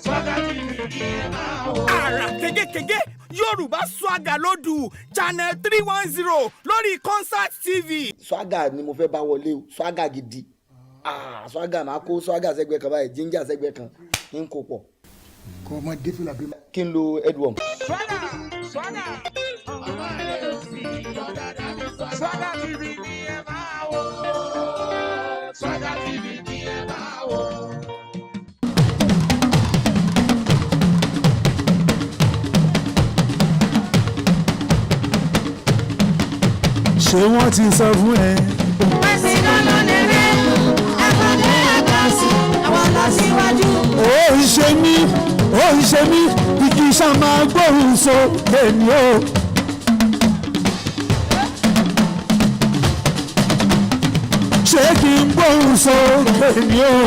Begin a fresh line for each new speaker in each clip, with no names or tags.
Swagger TV ni ẹ máa wò.
Àrà kégékégé Yorùbá Swagger lódù channel 310 lórí Concert TV.
Swagger ni mo fẹ́ bá wọlé o, Swagger gidi. Swagger máa kó Swagger sẹ́gbẹ́ kan báyìí, Ginger sẹ́gbẹ́ kan, ń kó pọ̀.
Kọ́ ọmọ dé fìlà bí.
Kí n lo Edwom.
Swagger. Ọmọ rẹ̀ ò sí ọ̀dà dání Swagger. Swagger TV ni ẹ máa wò. Swagger TV ni ẹ máa wò.
Ṣé wọ́n ti sọ fún ẹ?
Pẹ̀sì lọ́nà lẹ́rẹ́, àkàndé àgbàsí, àwọn lọ síwájú.
Ó ń ṣe mí, igi ṣá máa gbóhùn sókè ni ó. Ṣé kí n gbóhùn sókè ni ó?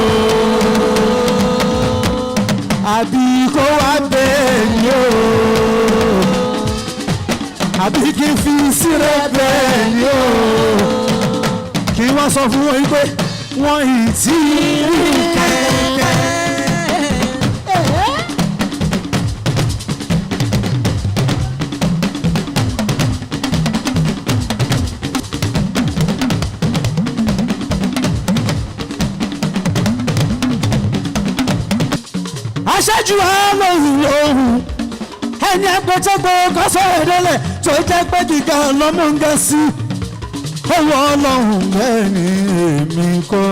Àbí kó wá bẹ́ẹ̀ ni ó? Àbí kí n fi sílẹ̀ bẹ́ẹ̀ ni ó? Kí wọ́n sọ fún wọn pé wọ́n ì tí rí kẹ̀kẹ́. Aṣáájú lóhùn ẹni ẹgbẹ́tẹ́gbẹ́ gọ́sọ̀ ìdẹ́lẹ̀ tó jẹ́ pé gíga lọ́mú ń gẹ́ sí owó ọlọ́run mẹ́ni èmi kọ́.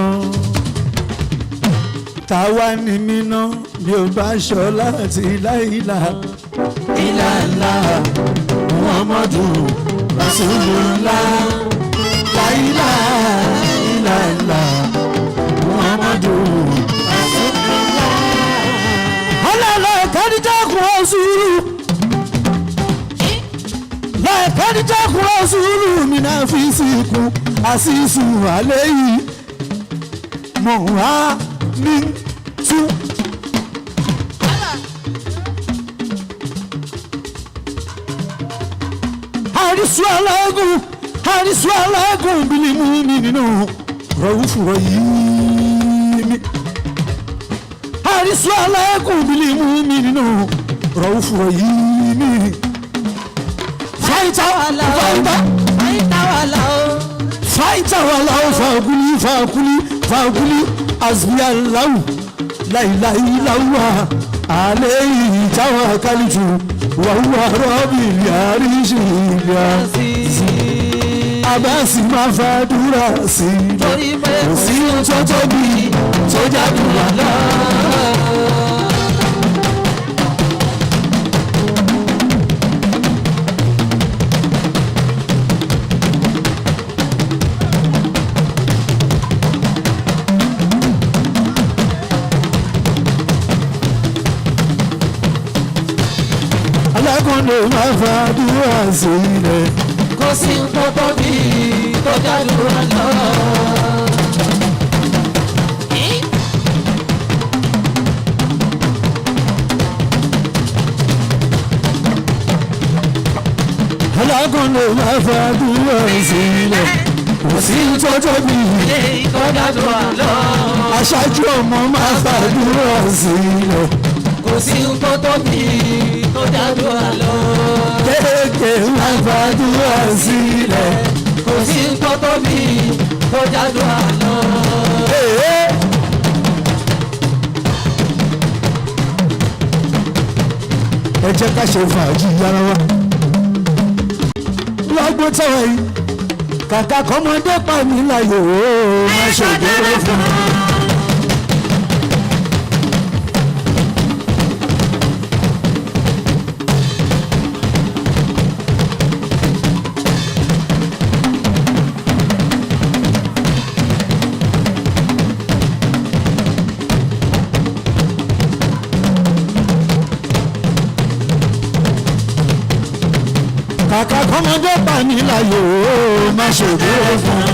Táwa ni mí ná bí o bá ṣọ láti láìlà ìlàlá Muhammadu Rasulullah láìlà ìlàlá Muhammadu Rasulullah. Ọlọ́lọ́ kẹ́rìndínlẹ́kùn ọ̀ṣùrù kẹ́rìndínlẹ́kùn ọ̀ṣùrù mi náà fi sìnkú àṣìṣù àlẹ́ yìí mọ̀ á ní tú. àrísù alágùn bílímù mi nínú rọ̀wúfùrọ̀ yìí mi. àrísù alágùn bílímù mi nínú rọ̀wúfùrọ̀ yìí mi. Fighter wala faguli azbiyallahu la ilaha illallah alayhi tawakkaltu wa huwa rabbil arshil abasi máa fàdúrà sí i kò sí ohun tó tóbi tó jàdùrà lọ. Alákọ̀ọ́nù máa fàdúrà sí ilẹ̀.
Kò sí nǹkan tó bí tó jàdùrà lọ.
Alákọ̀ọ́nù máa fàdúrà sí ilẹ̀. Kò sí nǹkan tó bí
tó jàdùrà lọ.
aṣáájú ọmọ máa fàdúrà sí ilẹ̀.
Kò sí nǹkan tó bí tó jàdùrà lọ.
Kéèké máa fàdúrà sí ilẹ̀.
Kò sí nǹkan tó bí tó jàdùrà lọ.
Ẹ jẹ́ ká ṣe fàájì yára wa. Lọ́gbọ́n tẹ́wọ̀ yìí kàkà kọ́mọdé pa mí láyò ó má ṣògbóró fún mi. Kàkà kọ́mọdé pa mí láyò ó má ṣògbóró fún mi.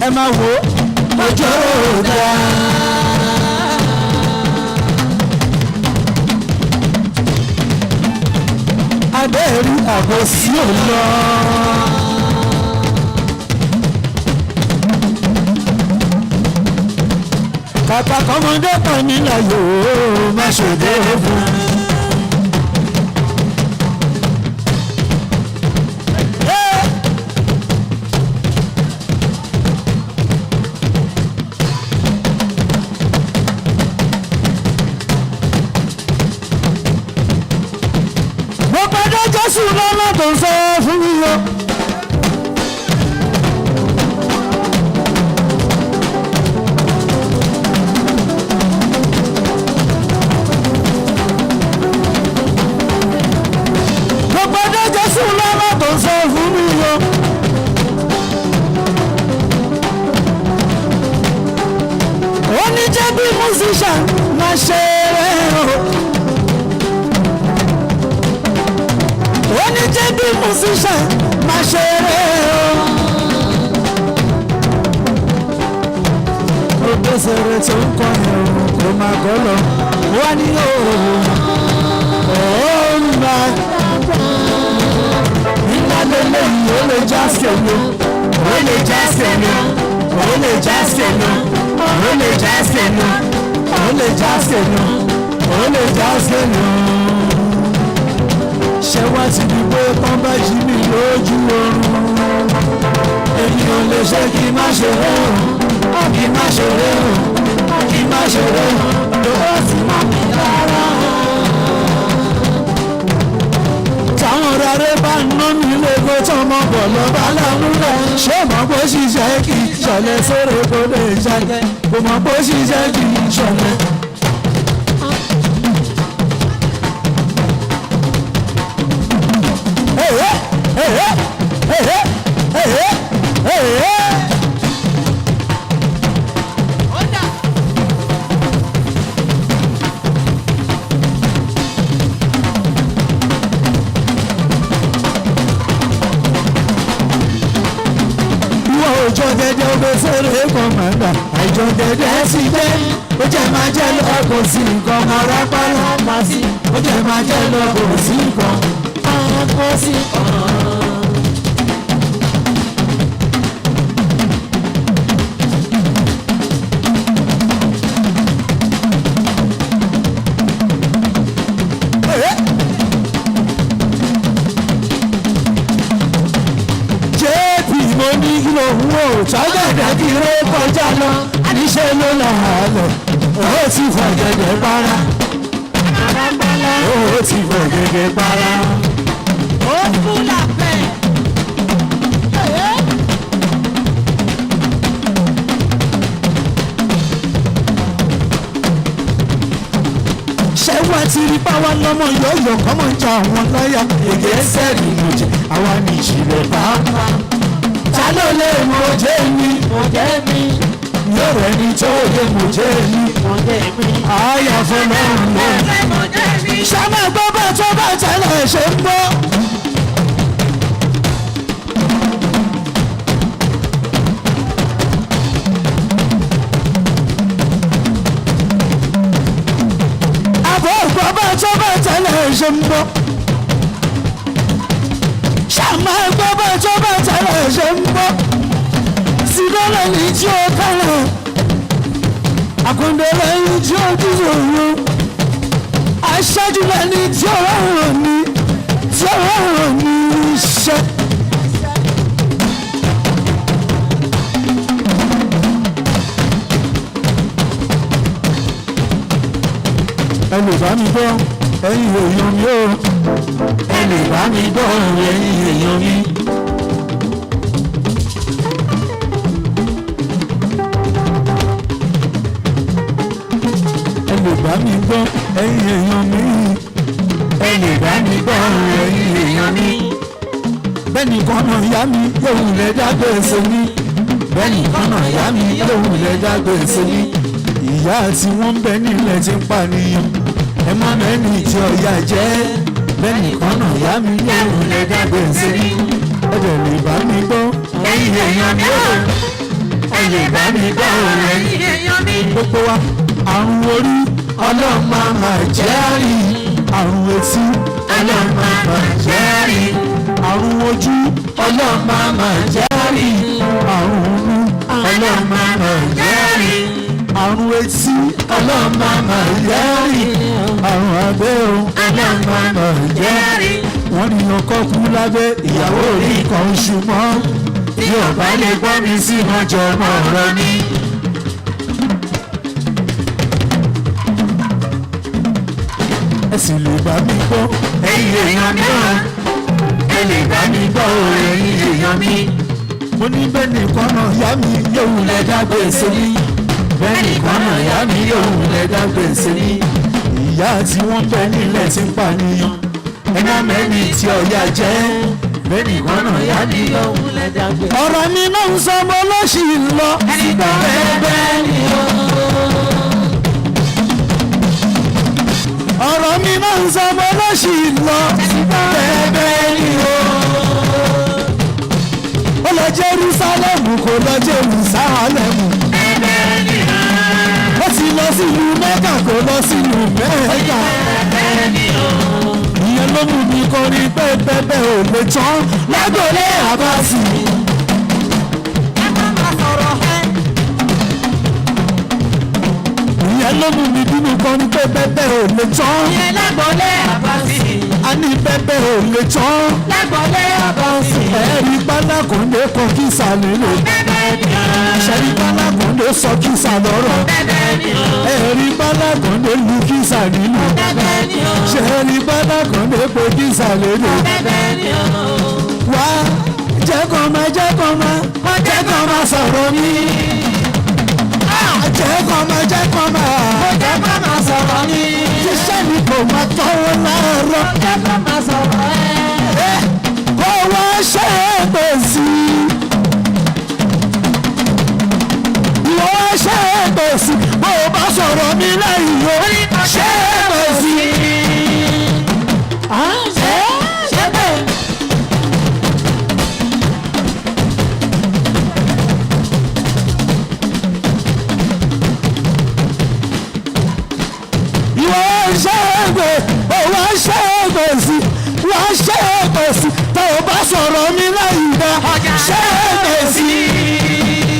Ẹ máa wo ọjọ́ òdà. Abẹ́rẹ́ àbòsí ò lọ. kàkà kọ́mọdé kan nílẹ̀ yòó má ṣòdè fún. mo gbọ́dọ̀ Jésù lọ́nà tó ń sọ fún mi o. musician máa ṣe rẹ̀ o. ó ní jẹ́ bí musician máa ṣe rẹ̀ o. ó gbèsè rẹ̀ tó ń kọ́ yẹn o kò máa gọ́ lọ wá ní òòrùn òun máa nígbà lélẹ́yìn ó lè já sẹ́nu ó lè já sẹ́nu ó lè já sẹ́nu ó lè já sẹ́nu ó lè já sẹ́nu ó lè já sẹ́nu. ṣé wá ti di pé tán bá jí mi lójú oorun èmi ò lè ṣe kí n má ṣe rẹ́ o kí n má ṣe rẹ́ o kí n má ṣe rẹ́ o lọ́wọ́ sí mọ́ mi lára. táwọn ọ̀rẹ́ bá ń ná mi lẹ́gbẹ́ tó mọ̀ bọ̀ lọ́ba láwùrọ̀ ṣé mọ̀ bó ṣiṣẹ́ kì í ṣọlẹ̀ sórí kó lè ṣàjẹ́ kò mọ̀ bó ṣiṣẹ́ kì í ṣọlẹ̀. Òjò dẹdẹ oge sórí kọmọdà àìjọ dẹdẹ sì dé ó jẹ máa jẹ lọ kò sí nǹkan ọ̀rá pálá sí ó jẹ máa jẹ lọ kò sí nǹkan kò sí nǹkan. Ṣọ́gẹ̀dẹ̀ kí ló kọjá lọ, àníṣe ló lọ àlọ́, ó ti fọ̀gẹ̀dẹ̀ para. Ó ti fọ̀gẹ̀dẹ̀ para.
Ó kú làpẹ̀.
Ṣé wọ́n ti rí báwa lọ́mọ yọ̀ọ̀yọ̀ kọ́mọ ja àwọn lọ́yà? Èdè sẹ́ẹ̀lì mọ̀jẹ̀, àwa ní ìjìnlẹ̀ pàápàá. Ta ló lè mọ̀jẹ̀ mi? Mọ̀jẹ̀ mi. Yóò rẹ̀ ní tó lè mọ̀jẹ̀ mi. Mọ̀jẹ̀ mi. Àyà fọlọ́run lọ.
Mọ̀jẹ̀ mi.
Ṣáná gbọ́ bá tó bá tẹ́lẹ̀ ṣe ń bọ́. Àbọ̀ gbọ́ bá tó bá tẹ́lẹ̀ ṣe ń bọ́. Ṣàmà gbọ́ bá tó bá tẹ́lẹ̀ ṣe ń bọ́. Sídọ́lẹ̀ ní tí ó kálẹ̀. Àkùndẹ̀lẹ̀ ní tí ó dúró. Aṣáájú lẹ́ni tí ó rọrùn ní tí ó rọrùn ní iṣẹ́. Ẹ lè bá mi gbọ́ ẹ̀yin èèyàn mi o. Ẹ lè bá mi gbọ́ ẹ̀yin èèyàn mi. Ẹ lè bá mi gbọ́ ẹ̀yin èèyàn mi. Ẹ lè bá mi gbọ́ ẹ̀yin èèyàn mi. Bẹ́ẹ̀ni kọ́nà ìyá mi yóò lè dágbé èso mi. Bẹ́ẹ̀ni kọ́nà ìyá mi yóò lè dágbé èso mi. Ìyá tí wọ́n ń bẹ nílẹ̀ ti ń pànìyàn. Ẹ má mẹ́ni tí ọ̀yà jẹ́. Bẹ́ẹ̀ni kọ́nà ìyá mi yóò lè dágbé èso mi. Ẹ dẹ̀ lè bá mi gbọ́ ẹ̀yin èèyàn mi o. Ẹ lè bá mi gbọ́ ẹ̀yin èèyàn mi. Gbogbo wa àrùn orí ọlọ́run máa jẹ́ rí. Àrùn etí ọlọ́run máa jẹ́ rí. Àrùn ojú ọlọ́run máa jẹ́ rí. Àrùn inú ọlọ́run máa jẹ́ rí. Àrùn àrùn etí ọlọ́mọ máa yẹ́rì àrùn abẹ́ o ọlọ́mọ máa yẹ́rì wọ́n ní ọkọ kú lábẹ́ ìyàwó rí kan oṣù mọ́ tí ọba lè gbọ́ mi sí ọjọ́ ọmọ ọ̀rọ̀ ni. ẹ sì lè bá mi gbọ́ ẹ̀yin èèyàn mìíràn ẹ lè bá mi gbọ́ ẹ̀yin èèyàn mi. mo ní bẹ́ẹ̀ nìkan náà yá mi yóò wulẹ̀ dágbé sí mi bẹ́ẹ̀ nìkan náà yá mi yóò wulẹ̀ dágbé sí mi. ìyá tí wọ́n bẹ nílẹ̀ ti ń pànìyàn ẹ̀yà mẹ́ni tí ọ̀yà jẹ́ bẹ́ẹ̀ nìkan náà yá mi yóò wulẹ̀ dágbé. ọ̀rọ̀ mi náà ń sọ ọmọ lọ́sì lọ sígbà bẹ́ẹ̀ ni o. ọ̀rọ̀ mi náà ń sọ ọmọ lọ́sì lọ sígbà bẹ́ẹ̀ ni o. ó lọ Jerúsálẹ́mù kò lọ Jerúsálẹ́mù. ó ti lọ sílùú Mẹ́kà kò lọ sílùú Mẹ́kà. ìyẹn ló mú mi kọrin pé bẹ́ẹ̀ ò lè tán lágbólé Àbásì. ìyẹn ló mú mi bínú kọrin pé bẹ́ẹ̀ ò lè tán.
ìyẹn lágbólé Àbásì.
a ní bẹ́ẹ̀ ò lè tán.
lágbólé Àbásì.
ẹ̀rí pálákòndé kọ kí ìsàlẹ̀ lè. ṣẹ̀rí pálákòndé sọ kí ìsàlọ́rọ̀. ẹ̀rí pálákòndé lu kí ìsàlẹ̀ lè. ṣẹ̀rí pálákòndé pé kí ìsàlẹ̀ lè. wá jẹ́ kó máa jẹ́ kó máa sọ̀rọ̀ mi. jẹ́ kó máa sọ̀rọ̀ mi. ṣiṣẹ́ mi kò máa tọ́wọ́ láàárọ̀.
jẹ́ kó máa sọ̀rọ̀ ẹ̀.
kó wá ṣe é gbèsè. ìwọ wá ṣe é gbèsè. bó o bá sọ̀rọ̀ mi lẹ́yìn o ṣe é gbèsè.
ṣé bẹ́ẹ̀.
ìwọ wá ṣe é gbèsè. ó wá ṣe é gbèsè. wá ṣe é gbèsè. tó o bá sọ̀rọ̀ mi lẹ́yìn o ṣe é gbèsè.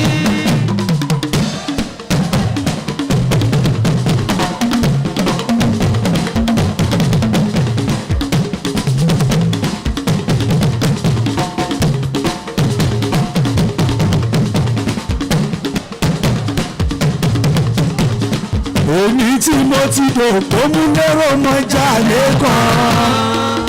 èmi tí mo ti dò tó mú lérò mọ́jà lẹ́kọ̀ọ́.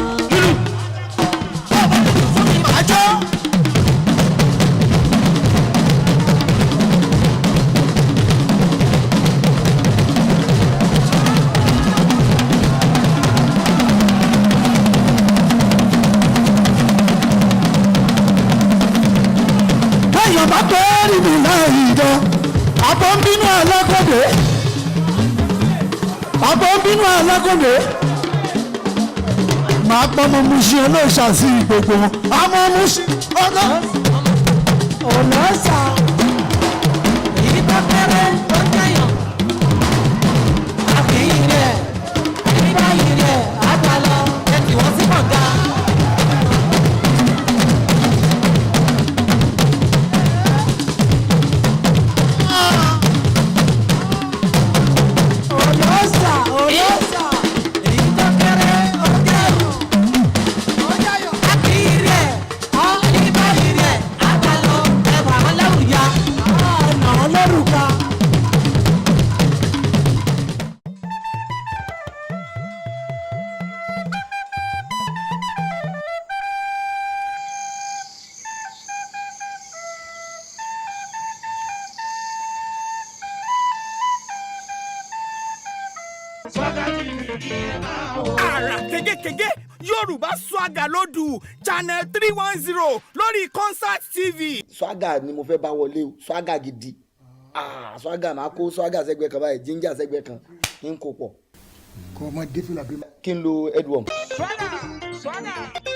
téèyàn bá tó rí mi láàyè dán àbọ̀ ń bínú alákọ̀dé. àbọ̀ ń bínú alákọ̀dé. màá pọ́ ọmọ Mùṣí olóòṣà sí gbogbo wọn. àmọ́ Mùṣí ọ̀gá.
olóòṣà èyí tó kéré tó jẹyàn àfihàn rẹ̀ nígbà yìí rẹ̀ àgbà lọ ẹtì wọ́n sí kànga. olóòṣà èyí tó kéré tó jẹyàn àfihàn rẹ̀ nígbà yìí rẹ̀ àgbà lọ ẹ̀fà wọn lẹ́wùjá ọ̀nà olórùka.
Swagger TV ni ẹ máa wò.
àrà kégékégé Yorùbá Swagger lódù channel 310 lórí Concert TV.
Swagger ni mo fẹ́ bá wọlé o Swagger gidi. Swagger máa kó Swagger sẹ́gbẹ́ kan báyìí Ginger sẹ́gbẹ́ kan ń kó pọ̀.
kò mọ défìlà bí.
kí n lo headworm.
Swagger.